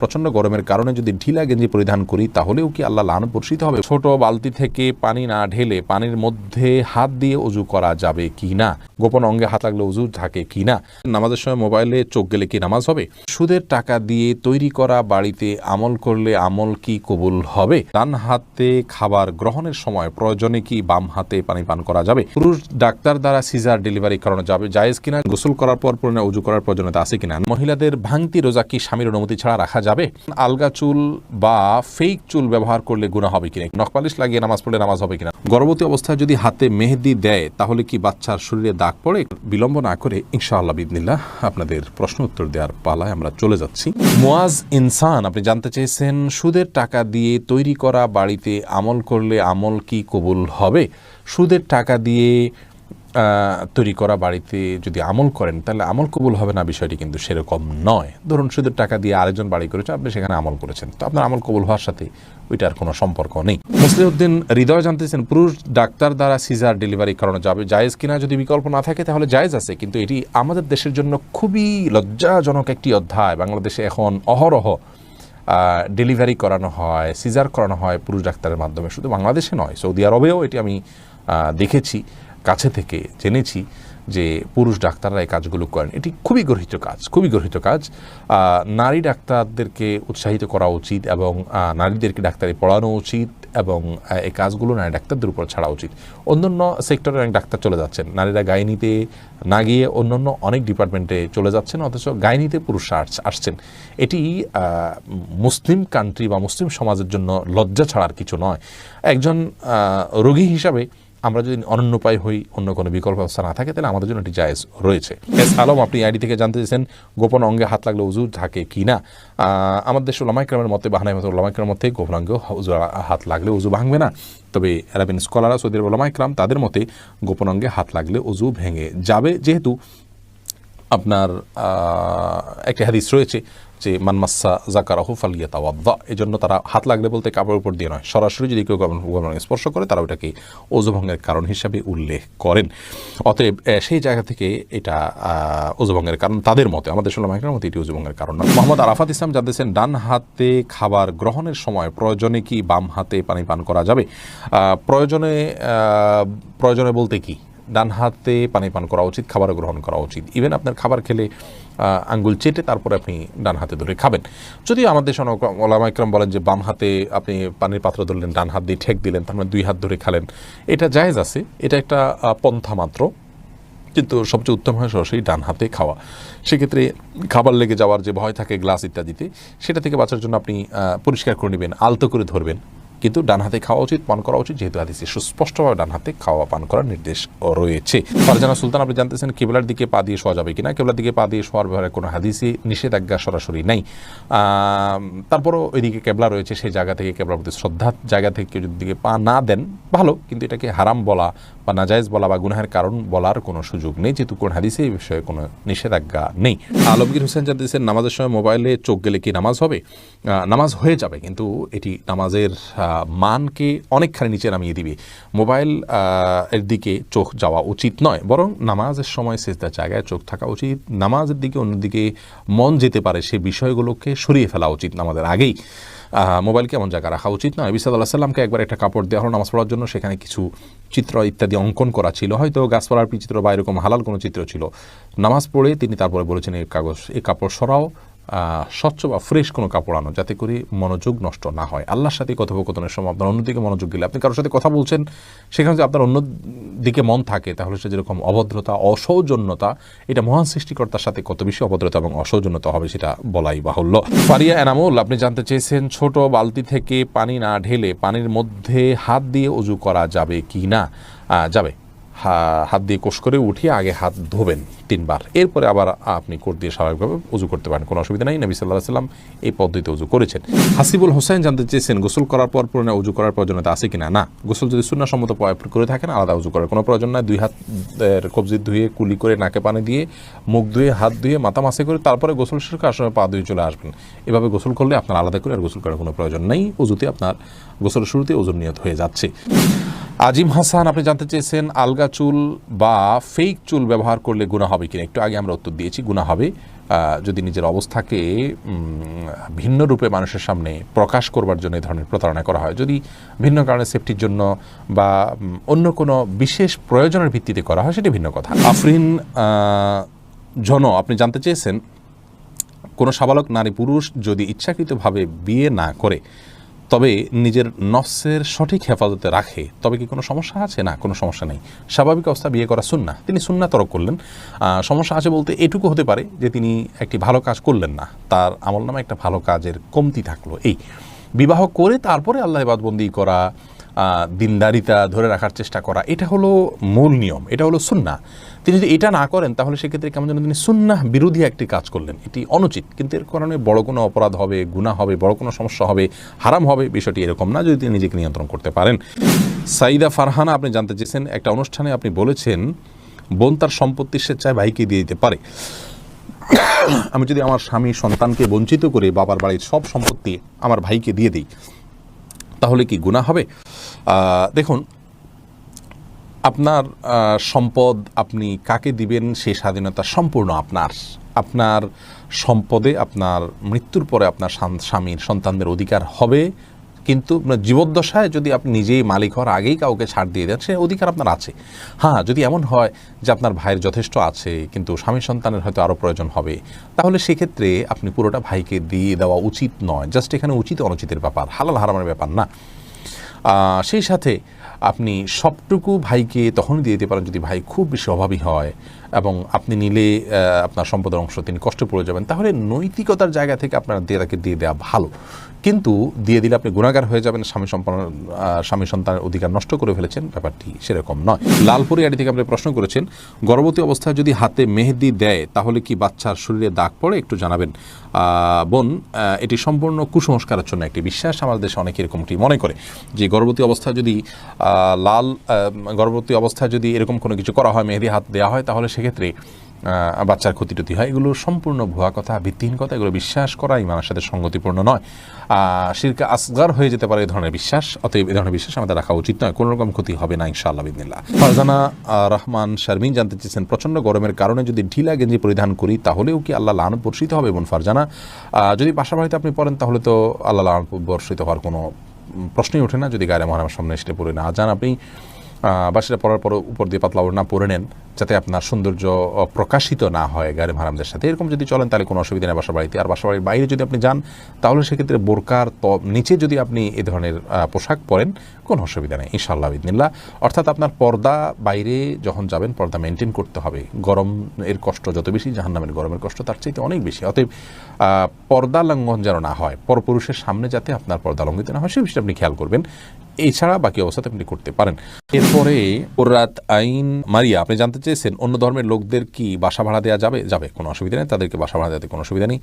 প্রচণ্ড গরমের কারণে যদি ঢিলা গেঞ্জি পরিধান করি তাহলেও কি আল্লাহ লানত বর্ষিত হবে? ছোট বালতি থেকে পানি না ঢেলে পানির মধ্যে হাত দিয়ে ওযু করা যাবে কি না? গোপন অঙ্গে হাত লাগলে ওযু থাকে কি না? নামাজের সময় মোবাইলে চোখ গেলে কি নামাজ হবে? সুদের টাকা দিয়ে তৈরি করা বাড়িতে আমল করলে আমল কি কবুল হবে? ডান হাতে খাবার গ্রহণের সময় প্রয়োজনে কি বাম হাতে পানি পান করা যাবে? পুরুষ ডাক্তার দ্বারা সিজার ডেলিভারি করানো যাবে জায়েজ কিনা? গোসল করার পর পুনরায় ওযু করার প্রয়োজনীয়তা আছে কিনা? মহিলাদের ভাঙতি রোজা কি স্বামীর অনুমতি ছাড়া রাখা যাবে? আলগা চুল বা ফেক চুল ব্যবহার করলে গুনাহ হবে কিনা? নখপালিশ লাগিয়ে নামাজ পড়লে নামাজ হবে কিনা? গর্ভবতী অবস্থায় যদি হাতে মেহেদি দেয় তাহলে কি বাচ্চার শরীরে দাগ পড়ে? বিলম্ব না করে ইনশাআল্লাহ বিদিনিল্লাহ আপনাদের প্রশ্ন উত্তর দেওয়ার পালায় আমরা চলে যাচ্ছি। মুয়াজ ইনসান আপনি জানতে চেয়েছেন সুদের টাকা দিয়ে তৈরি করা বাড়িতে আমল করলে আমল কি কবুল হবে? সুদের টাকা দিয়ে তৈরি করা বাড়িতে যদি আমল করেন তাহলে আমল কবুল হবে না, বিষয়টি কিন্তু সেরকম নয়। ধরুন সুদের টাকা দিয়ে আরেকজন বাড়ি করেছে, আপনি সেখানে আমল করেছেন, তো আপনার আমল কবুল হওয়ার সাথে ওইটার কোনো সম্পর্ক নেই। মুসলিউদ্দিন হৃদয় জানতেছেন পুরুষ ডাক্তার দ্বারা সিজার ডেলিভারি করানো যাবে জায়েজ কিনা? যদি বিকল্প না থাকে তাহলে জায়েজ আছে, কিন্তু এটি আমাদের দেশের জন্য খুবই লজ্জাজনক একটি অধ্যায়। বাংলাদেশে এখন অহরহ ডেলিভারি করানো হয়, সিজার করানো হয় পুরুষ ডাক্তারের মাধ্যমে। শুধু বাংলাদেশে নয়, সৌদি আরবেও এটি আমি দেখেছি, কাছে থেকে জেনেছি যে পুরুষ ডাক্তাররা এই কাজগুলো করেন। এটি খুবই গর্হিত কাজ, খুবই গর্হিত কাজ। নারী ডাক্তারদেরকে উৎসাহিত করা উচিত এবং নারীদেরকে ডাক্তারি পড়ানো উচিত এবং এই কাজগুলো নারী ডাক্তারদের উপর ছাড়া উচিত। অন্যান্য সেক্টরে অনেক ডাক্তার চলে যাচ্ছেন, নারীরা গাইনিতে না গিয়ে অন্যান্য অনেক ডিপার্টমেন্টে চলে যাচ্ছেন, অথচ গাইনিতে পুরুষরা আসছেন। এটি মুসলিম কান্ট্রি বা মুসলিম সমাজের জন্য লজ্জা ছাড়ার কিছু নয়। একজন রোগী হিসাবে আমরা যদি অনন্য উপায় হই, অন্য কোনো বিকল্প ব্যবস্থা না থাকে, তাহলে আমাদের জন্য এটি জায়েজ রয়েছে। এস আলম আপনি আইডি থেকে জানতে চেয়েছেন গোপন অঙ্গে হাত লাগলে ওযু থাকে কি না? আমাদের দেশের উলামা ইকরামের মতে, বাহানাই মতে উলামা ইকরামের মতে গোপন অঙ্গে হাত লাগলে ওযু ভাঙবে না। তবে আরবিন স্কলাররা, সৌদি আরবের উলামা ইকরাম, তাদের মতে গোপন অঙ্গে হাত লাগলে ওযু ভেঙে যাবে, যেহেতু আপনার একটা হাদিস রয়েছে যে মানমাসা জাকারাহু ফালিয়াতাওয়াদ্দা। এই জন্য তারা হাত লাগলে বলতে কাপড়ের উপর দিয়ে নয়, সরাসরি যদি কেউ স্পর্শ করে তারা ওটাকে ওযু ভঙ্গের কারণ হিসাবে উল্লেখ করেন। অতএব সেই জায়গা থেকে এটা ওযু ভঙ্গের কারণ তাদের মতে, আমাদের উলামা ইকরামের মতে এটি ওযু ভঙ্গের কারণ না। মোহাম্মদ আরাফাত ইসলাম জানতেছেন ডান হাতে খাবার গ্রহণের সময় প্রয়োজনে কি বাম হাতে পানি পান করা যাবে? প্রয়োজনে বলতে কি ডান হাতে পানি পান করা উচিত, খাবার গ্রহণ করা উচিত। ইভেন আপনার খাবার খেলে আঙ্গুল চেটে তারপরে আপনি ডান হাতে ধরে খাবেন। যদিও আমাদের উলামা ইকরাম বলেন যে বাম হাতে আপনি পানির পাত্র ধরলেন, ডান হাত দিয়ে ঠেক দিলেন, তার মানে দুই হাত ধরে খালেন, এটা জায়েজ আছে, এটা একটা পন্থা মাত্র, কিন্তু সবচেয়ে উত্তম হয় সরাসরি ডান হাতে খাওয়া। সেক্ষেত্রে খাবার লেগে যাওয়ার যে ভয় থাকে গ্লাস ইত্যাদিতে, সেটা থেকে বাঁচার জন্য আপনি পরিষ্কার করে নেবেন, আলতো করে ধরবেন, কিন্তু ডান হাতে খাওয়া উচিত, পান করা উচিত, যেহেতু হাদিসে সুস্পষ্টভাবে ডান হাতে খাওয়া পান করার নির্দেশ রয়েছে। ফারজানা সুলতান আপনি জানতেছেন কিবলার দিকে পা দিয়ে শোয়া যাবে কিনা? কিবলার দিকে পা দিয়ে শোয়ার ব্যাপারে কোনো হাদিসে নিষেধাজ্ঞা সরাসরি নাই। তারপরও ওইদিকে কেবলা রয়েছে, সেই জায়গা থেকে কেবলার প্রতি শ্রদ্ধার জায়গা থেকে কেউ যদি দিকে পা না দেন ভালো, কিন্তু এটাকে হারাম বলা বা নাজায়েজ বলা বা গুনাহের কারণ বলার কোনো সুযোগ নেই, যেহেতু কোন হাদিসে এই বিষয়ে কোনো নিষেধাজ্ঞা নেই। আলমগীর হোসেন জানতেছেন নামাজের সময় মোবাইলে চোখ গেলে কি নামাজ হবে? নামাজ হয়ে যাবে, কিন্তু এটি নামাজের মানকে অনেকখানি নিচে নামিয়ে দিবে। মোবাইল এর দিকে চোখ যাওয়া উচিত নয়, বরং নামাজের সময় সিজদার জায়গায় চোখ থাকা উচিত। নামাজের দিকে অন্যদিকে মন যেতে পারে সে বিষয়গুলোকে সরিয়ে ফেলা উচিত নামাজের আগেই। মোবাইলকে এমন জায়গায় রাখা উচিত নয়। নবী সাল্লাল্লাহু আলাইহি ওয়াসাল্লামকে একবার একটা কাপড় দেওয়া হলো নামাজ পড়ার জন্য, সেখানে কিছু চিত্র ইত্যাদি অঙ্কন করা ছিল, হয়তো গাছপালার চিত্র বা এরকম হালাল কোনো চিত্র ছিল। নামাজ পড়ে তিনি তারপরে বলেছেন এই কাপড় সরাও, স্বচ্ছ বা ফ্রেশ কোনো কাপড় আনো, যাতে করে মনোযোগ নষ্ট না হয়। আল্লাহর সাথে কথোপকথনের সময় আপনার অন্যদিকে মনোযোগ দিলে, আপনি কারোর সাথে কথা বলছেন, সেখানে যদি আপনার অন্যদিকে মন থাকে, তাহলে সে যেরকম অভদ্রতা, অসৌজন্যতা, এটা মহান সৃষ্টিকর্তার সাথে কত বেশি অভদ্রতা এবং অসৌজন্যতা হবে সেটা বলাই বাহুল্য। ফারিয়া এনামুল আপনি জানতে চেয়েছেন ছোট বালতি থেকে পানি না ঢেলে পানির মধ্যে হাত দিয়ে ওযু করা যাবে কি না? যাবে। হাত দিয়ে কোষ করে উঠিয়ে আগে হাত ধোবেন 3 বার, এরপরে আবার আপনি কোট দিয়ে স্বাভাবিকভাবে ওযু করতে পারেন, কোনো অসুবিধা নেই। নবী সাল্লাল্লাহু আলাইহি ওয়াসাল্লাম এই পদ্ধতিতে ওযু করেছেন। হাসিবুল হোসেন জানতে চেয়েছেন গোসল করার পর পুনরায় ওযু করার প্রয়োজনীয়তা আছে কিনা? না, গোসল যদি সুন্নাহসম্মত করে থাকেন আলাদা ওযু করার কোনো প্রয়োজন নাই। 2 হাতের কবজি ধুয়ে, কুলি করে, নাকে পানি দিয়ে, মুখ ধুয়ে, হাত ধুয়ে, মাথা মাসে করে তারপরে গোসল শেষ করে আসলে পা ধুয়ে চলে আসবেন। এভাবে গোসল করলে আপনার আলাদা করে আর গোসল করার কোনো প্রয়োজন নেই। ওযুতে আপনার গোসলের শুরুতে ওযুর নিয়ত হয়ে যাচ্ছে। আজিম হাসান আপনি জানতে চেয়েছেন আলগা চুল বা ফেক চুল ব্যবহার করলে গুনাহ হবে কিনা? একটু আগে আমরা উত্তর দিয়েছি, গুনাহ হবে। যদি নিজের অবস্থাকে ভিন্ন রূপে মানুষের সামনে প্রকাশ করবার জন্য এই ধরনের প্রতারণা করা হয়, যদি ভিন্ন কারণে সেফটির জন্য বা অন্য কোনো বিশেষ প্রয়োজনের ভিত্তিতে করা হয়, সেটা ভিন্ন কথা। আফরিন আপনি জানতে চেয়েছেন, কোনো সাবালক নারী পুরুষ যদি ইচ্ছাকৃতভাবে বিয়ে না করে তবে নিজের নফসের সঠিক হেফাজতে রাখে, তবে কি কোনো সমস্যা আছে? না, কোনো সমস্যা নেই। স্বাভাবিক অবস্থা বিয়ে করা সুন্নাহ, তিনি সুন্নাহ তরক করলেন। সমস্যা আছে বলতে এটুকু হতে পারে যে তিনি একটি ভালো কাজ করলেন না, তার আমলনামে একটা ভালো কাজের কমতি থাকলো। এই বিবাহ করে তারপরে আল্লাহ ইবাদতবন্দি করা, দিনদারিতা ধরে রাখার চেষ্টা করা, এটা হলো মূল নিয়ম, এটা হলো সুন্নাহ। তিনি যদি এটা না করেন তাহলে সেক্ষেত্রে কেমন যেন তিনি সুন্নাহ বিরোধী একটি কাজ করলেন, এটি অনুচিত। কিন্তু এর কারণে বড় কোনো অপরাধ হবে, গুনাহ হবে, বড় কোনো সমস্যা হবে, হারাম হবে, বিষয়টি এরকম না, যদি তিনি নিজেকে নিয়ন্ত্রণ করতে পারেন। সাইদা ফারহানা আপনি জানতে চেয়েছেন, একটা অনুষ্ঠানে আপনি বলেছেন বোন তার সম্পত্তি স্বেচ্ছায় ভাইকে দিয়ে দিতে পারে। আমি যদি আমার স্বামী সন্তানকে বঞ্চিত করে বাবার বাড়ির সব সম্পত্তি আমার ভাইকে দিয়ে দিই, তাহলে কি গুনাহ হবে? দেখুন, আপনার সম্পদ আপনি কাকে দিবেন সেই স্বাধীনতা সম্পূর্ণ আপনার। আপনার সম্পদে আপনার মৃত্যুর পরে আপনার স্বামীর সন্তানদের অধিকার হবে, কিন্তু জীবদ্দশায় যদি আপনি নিজেই মালিক হওয়ার আগেই কাউকে ছাড় দিয়ে দেন, সে অধিকার আপনার আছে। হ্যাঁ, যদি এমন হয় যে আপনার ভাইয়ের যথেষ্ট আছে কিন্তু স্বামী সন্তানের হয়তো আরও প্রয়োজন হবে, তাহলে সেক্ষেত্রে আপনি পুরোটা ভাইকে দিয়ে দেওয়া উচিত নয়। জাস্ট এখানে উচিত অনুচিতের ব্যাপার, হালাল হারামের ব্যাপার না। সেই সাথে আপনি সবটুকু ভাইকে তখনই দিয়ে দিতে পারেন যদি ভাই খুব বেশি অভাবী হয় এবং আপনি নিলে আপনার সম্পদের অংশ তিনি কষ্ট পড়ে যাবেন, তাহলে নৈতিকতার জায়গা থেকে আপনার তাকে দিয়ে দেওয়া ভালো। কিন্তু দিয়ে দিলে আপনি গুনাহগার হয়ে যাবেন, স্বামী সন্তানের অধিকার নষ্ট করে ফেলেছেন, ব্যাপারটি সেরকম নয়। লালপুরি আড়ি থেকে আপনি প্রশ্ন করেছেন, গর্ভবতী অবস্থায় যদি হাতে মেহেদি দেয় তাহলে কি বাচ্চার শরীরে দাগ পড়ে? একটু জানাবেন। বোন, এটি সম্পূর্ণ কুসংস্কারের জন্য একটি বিশ্বাস। আমাদের দেশে অনেকে এরকমটি মনে করে যে গর্ভবতী অবস্থায় যদি এরকম কোনো কিছু করা হয়, মেহেদি হাত দেওয়া হয়, তাহলে সেক্ষেত্রে বাচ্চার ক্ষতি হয়। এগুলো সম্পূর্ণ ভুয়া কথা, ভিত্তিহীন কথা। এগুলো বিশ্বাস করা ইমানের সাথে সঙ্গতিপূর্ণ নয়, শিরকে আসগার হয়ে যেতে পারে এই ধরনের বিশ্বাস। অতএব এই ধরনের বিশ্বাস আমাদের রাখা উচিত নয়। কোনো রকম ক্ষতি হবে না ইনশাআল্লাহ বিদিনিল্লাহ। ফারজানা রহমান শারমিন জানতে চেয়েছেন, প্রচণ্ড গরমের কারণে যদি ঢিলা গেঞ্জি পরিধান করি তাহলেও কি আল্লাহ লানত বর্ষিত হবে? বোন ফারজানা, যদি বাসা বাড়িতে আপনি পড়েন তাহলে তো আল্লাহ লানত বর্ষিত হওয়ার কোনো প্রশ্নই ওঠে না। যদি গায়ে মহারামের সামনে সেটা পরে না যান, আপনি বাসাটা পরার পর উপর দিয়ে পাতলা ওড়না পরে নেন, যাতে আপনার সৌন্দর্য প্রকাশিত না হয় গায়ে হারামদের সাথে। এরকম যদি চলেন তাহলে কোনো অসুবিধা নেই বাসা বাড়িতে। আর বাসা বাড়ির বাইরে যদি আপনি যান তাহলে সেক্ষেত্রে বোরকার নিচে যদি আপনি এই ধরনের পোশাক পরেন, কোনো অসুবিধা নেই ইনশাআল্লাহ বিদিনিল্লাহ। অর্থাৎ আপনার পর্দা, বাইরে যখন যাবেন পর্দা মেনটেন করতে হবে। গরম এর কষ্ট যত বেশি, জাহান্নামের গরমের কষ্ট তার চাইতে অনেক বেশি। অতএব পর্দা লঙ্ঘন যেন না হয়, পরপুরুষের সামনে যাতে আপনার পর্দা লঙ্ঘিত না হয়, সে বিষয়টা আপনি খেয়াল করবেন। এছাড়া বাকি অবস্থাতে আপনি করতে পারেন। এরপরে কুররাত আইন মারিয়া আপনি জানতে চেয়েছেন, অন্য ধর্মের লোকদের কি বাসা ভাড়া দেওয়া যাবে? কোনো অসুবিধা নেই, তাদেরকে বাসা ভাড়া দেওয়াতে কোনো অসুবিধা নেই।